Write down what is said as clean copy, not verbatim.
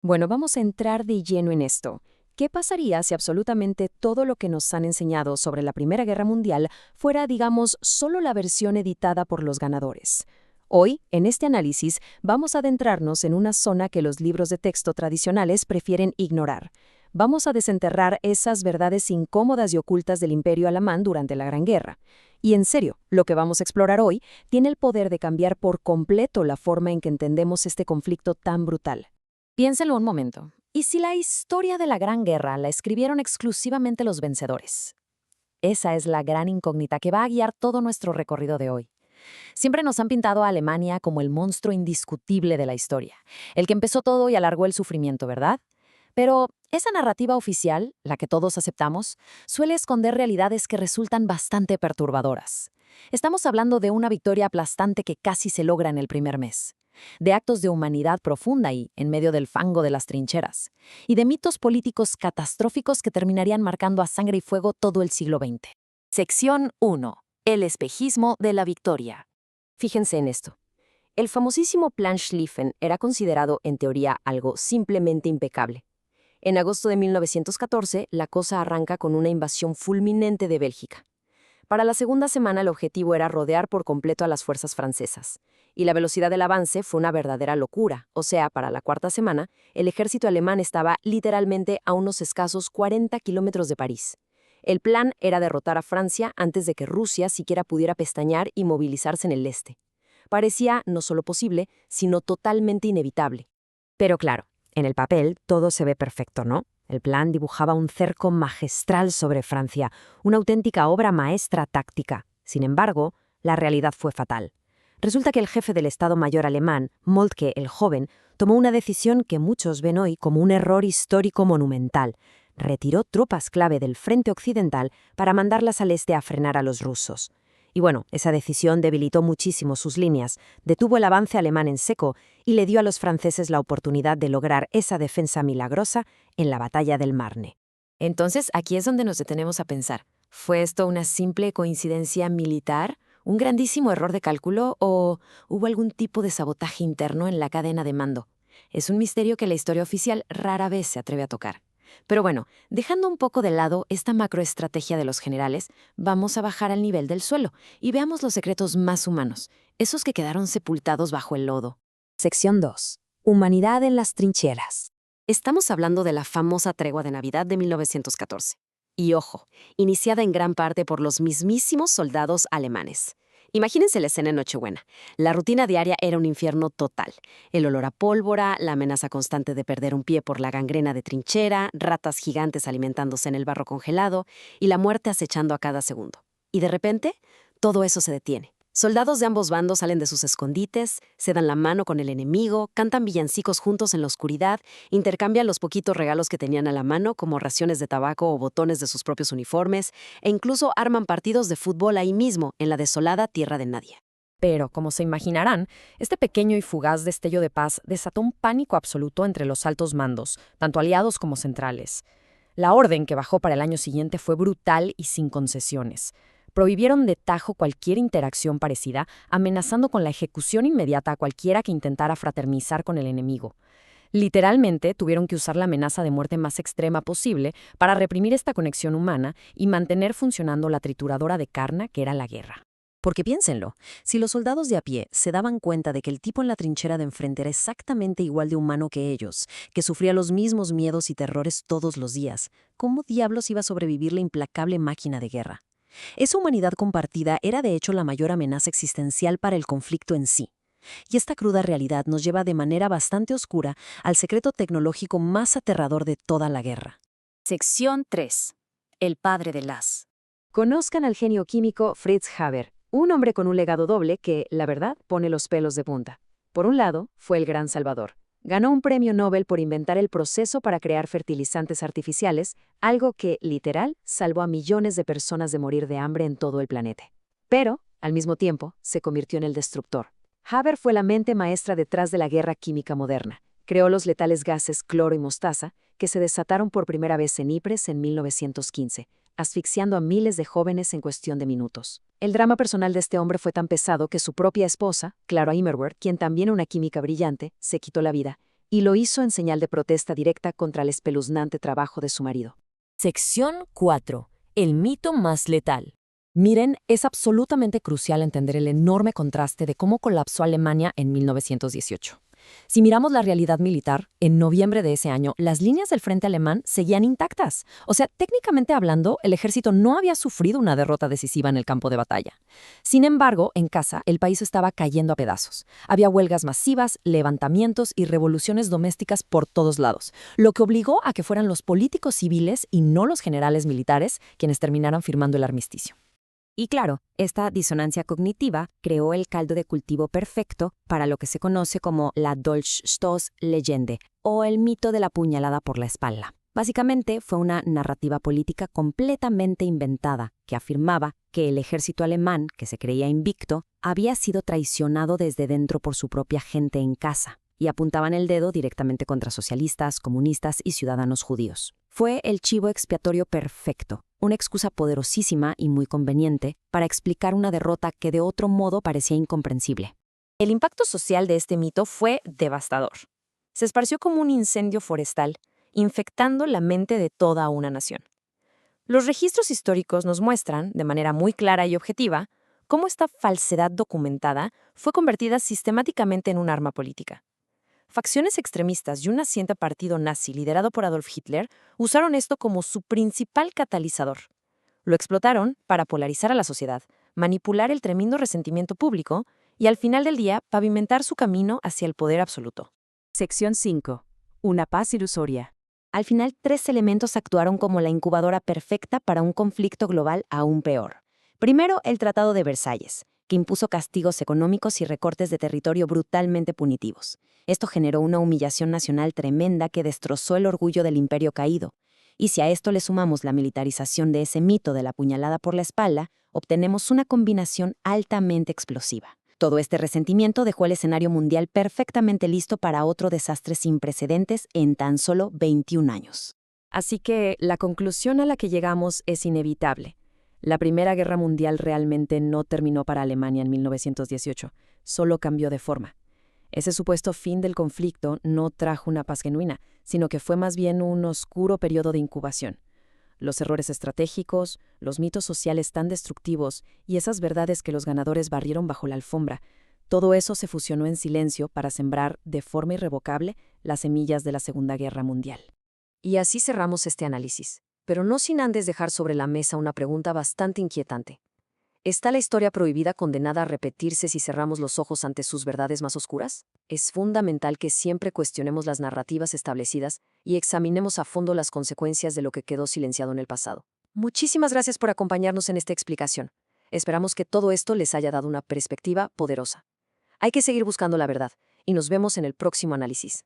Bueno, vamos a entrar de lleno en esto. ¿Qué pasaría si absolutamente todo lo que nos han enseñado sobre la Primera Guerra Mundial fuera, digamos, solo la versión editada por los ganadores? Hoy, en este análisis, vamos a adentrarnos en una zona que los libros de texto tradicionales prefieren ignorar. Vamos a desenterrar esas verdades incómodas y ocultas del Imperio Alemán durante la Gran Guerra. Y en serio, lo que vamos a explorar hoy tiene el poder de cambiar por completo la forma en que entendemos este conflicto tan brutal. Piénsenlo un momento. ¿Y si la historia de la Gran Guerra la escribieron exclusivamente los vencedores? Esa es la gran incógnita que va a guiar todo nuestro recorrido de hoy. Siempre nos han pintado a Alemania como el monstruo indiscutible de la historia, el que empezó todo y alargó el sufrimiento, ¿verdad? Pero esa narrativa oficial, la que todos aceptamos, suele esconder realidades que resultan bastante perturbadoras. Estamos hablando de una victoria aplastante que casi se logra en el primer mes, de actos de humanidad profunda y en medio del fango de las trincheras, y de mitos políticos catastróficos que terminarían marcando a sangre y fuego todo el siglo XX. Sección 1. El espejismo de la victoria. Fíjense en esto. El famosísimo Plan Schlieffen era considerado, en teoría, algo simplemente impecable. En agosto de 1914, la cosa arranca con una invasión fulminante de Bélgica. Para la segunda semana el objetivo era rodear por completo a las fuerzas francesas, y la velocidad del avance fue una verdadera locura, o sea, para la cuarta semana, el ejército alemán estaba literalmente a unos escasos 40 kilómetros de París. El plan era derrotar a Francia antes de que Rusia siquiera pudiera pestañear y movilizarse en el este. Parecía no solo posible, sino totalmente inevitable. Pero claro, en el papel todo se ve perfecto, ¿no? El plan dibujaba un cerco magistral sobre Francia, una auténtica obra maestra táctica. Sin embargo, la realidad fue fatal. Resulta que el jefe del Estado Mayor alemán, Moltke el Joven, tomó una decisión que muchos ven hoy como un error histórico monumental. Retiró tropas clave del frente occidental para mandarlas al este a frenar a los rusos. Y bueno, esa decisión debilitó muchísimo sus líneas, detuvo el avance alemán en seco y le dio a los franceses la oportunidad de lograr esa defensa milagrosa en la batalla del Marne. Entonces, aquí es donde nos detenemos a pensar. ¿Fue esto una simple coincidencia militar? ¿Un grandísimo error de cálculo? ¿O hubo algún tipo de sabotaje interno en la cadena de mando? Es un misterio que la historia oficial rara vez se atreve a tocar. Pero bueno, dejando un poco de lado esta macroestrategia de los generales, vamos a bajar al nivel del suelo y veamos los secretos más humanos, esos que quedaron sepultados bajo el lodo. Sección 2. Humanidad en las trincheras. Estamos hablando de la famosa tregua de Navidad de 1914. Y ojo, iniciada en gran parte por los mismísimos soldados alemanes. Imagínense la escena en Nochebuena. La rutina diaria era un infierno total. El olor a pólvora, la amenaza constante de perder un pie por la gangrena de trinchera, ratas gigantes alimentándose en el barro congelado y la muerte acechando a cada segundo. Y de repente, todo eso se detiene. Soldados de ambos bandos salen de sus escondites, se dan la mano con el enemigo, cantan villancicos juntos en la oscuridad, intercambian los poquitos regalos que tenían a la mano, como raciones de tabaco o botones de sus propios uniformes, e incluso arman partidos de fútbol ahí mismo, en la desolada tierra de nadie. Pero, como se imaginarán, este pequeño y fugaz destello de paz desató un pánico absoluto entre los altos mandos, tanto aliados como centrales. La orden que bajó para el año siguiente fue brutal y sin concesiones. Prohibieron de tajo cualquier interacción parecida, amenazando con la ejecución inmediata a cualquiera que intentara fraternizar con el enemigo. Literalmente tuvieron que usar la amenaza de muerte más extrema posible para reprimir esta conexión humana y mantener funcionando la trituradora de carne que era la guerra. Porque piénsenlo, si los soldados de a pie se daban cuenta de que el tipo en la trinchera de enfrente era exactamente igual de humano que ellos, que sufría los mismos miedos y terrores todos los días, ¿cómo diablos iba a sobrevivir la implacable máquina de guerra? Esa humanidad compartida era de hecho la mayor amenaza existencial para el conflicto en sí. Y esta cruda realidad nos lleva de manera bastante oscura al secreto tecnológico más aterrador de toda la guerra. Sección 3. El padre de las. Conozcan al genio químico Fritz Haber, un hombre con un legado doble que, la verdad, pone los pelos de punta. Por un lado, fue el gran salvador. Ganó un premio Nobel por inventar el proceso para crear fertilizantes artificiales, algo que, literal, salvó a millones de personas de morir de hambre en todo el planeta. Pero, al mismo tiempo, se convirtió en el destructor. Haber fue la mente maestra detrás de la guerra química moderna. Creó los letales gases cloro y mostaza, que se desataron por primera vez en Ypres en 1915, asfixiando a miles de jóvenes en cuestión de minutos. El drama personal de este hombre fue tan pesado que su propia esposa, Clara Immerwahr, quien también era una química brillante, se quitó la vida, y lo hizo en señal de protesta directa contra el espeluznante trabajo de su marido. Sección 4. El mito más letal. Miren, es absolutamente crucial entender el enorme contraste de cómo colapsó Alemania en 1918. Si miramos la realidad militar, en noviembre de ese año, las líneas del frente alemán seguían intactas. O sea, técnicamente hablando, el ejército no había sufrido una derrota decisiva en el campo de batalla. Sin embargo, en casa, el país estaba cayendo a pedazos. Había huelgas masivas, levantamientos y revoluciones domésticas por todos lados, lo que obligó a que fueran los políticos civiles y no los generales militares quienes terminaran firmando el armisticio. Y claro, esta disonancia cognitiva creó el caldo de cultivo perfecto para lo que se conoce como la Dolchstoßlegende, o el mito de la puñalada por la espalda. Básicamente fue una narrativa política completamente inventada que afirmaba que el ejército alemán, que se creía invicto, había sido traicionado desde dentro por su propia gente en casa, y apuntaban el dedo directamente contra socialistas, comunistas y ciudadanos judíos. Fue el chivo expiatorio perfecto, una excusa poderosísima y muy conveniente para explicar una derrota que de otro modo parecía incomprensible. El impacto social de este mito fue devastador. Se esparció como un incendio forestal, infectando la mente de toda una nación. Los registros históricos nos muestran, de manera muy clara y objetiva, cómo esta falsedad documentada fue convertida sistemáticamente en un arma política. Facciones extremistas y un naciente partido nazi liderado por Adolf Hitler usaron esto como su principal catalizador. Lo explotaron para polarizar a la sociedad, manipular el tremendo resentimiento público y al final del día pavimentar su camino hacia el poder absoluto. Sección 5. Una paz ilusoria. Al final, 3 elementos actuaron como la incubadora perfecta para un conflicto global aún peor. Primero, el Tratado de Versalles, que impuso castigos económicos y recortes de territorio brutalmente punitivos. Esto generó una humillación nacional tremenda que destrozó el orgullo del imperio caído. Y si a esto le sumamos la militarización de ese mito de la puñalada por la espalda, obtenemos una combinación altamente explosiva. Todo este resentimiento dejó el escenario mundial perfectamente listo para otro desastre sin precedentes en tan solo 21 años. Así que la conclusión a la que llegamos es inevitable. La Primera Guerra Mundial realmente no terminó para Alemania en 1918, solo cambió de forma. Ese supuesto fin del conflicto no trajo una paz genuina, sino que fue más bien un oscuro periodo de incubación. Los errores estratégicos, los mitos sociales tan destructivos y esas verdades que los ganadores barrieron bajo la alfombra, todo eso se fusionó en silencio para sembrar, de forma irrevocable, las semillas de la Segunda Guerra Mundial. Y así cerramos este análisis, pero no sin antes dejar sobre la mesa una pregunta bastante inquietante. ¿Está la historia prohibida condenada a repetirse si cerramos los ojos ante sus verdades más oscuras? Es fundamental que siempre cuestionemos las narrativas establecidas y examinemos a fondo las consecuencias de lo que quedó silenciado en el pasado. Muchísimas gracias por acompañarnos en esta explicación. Esperamos que todo esto les haya dado una perspectiva poderosa. Hay que seguir buscando la verdad, y nos vemos en el próximo análisis.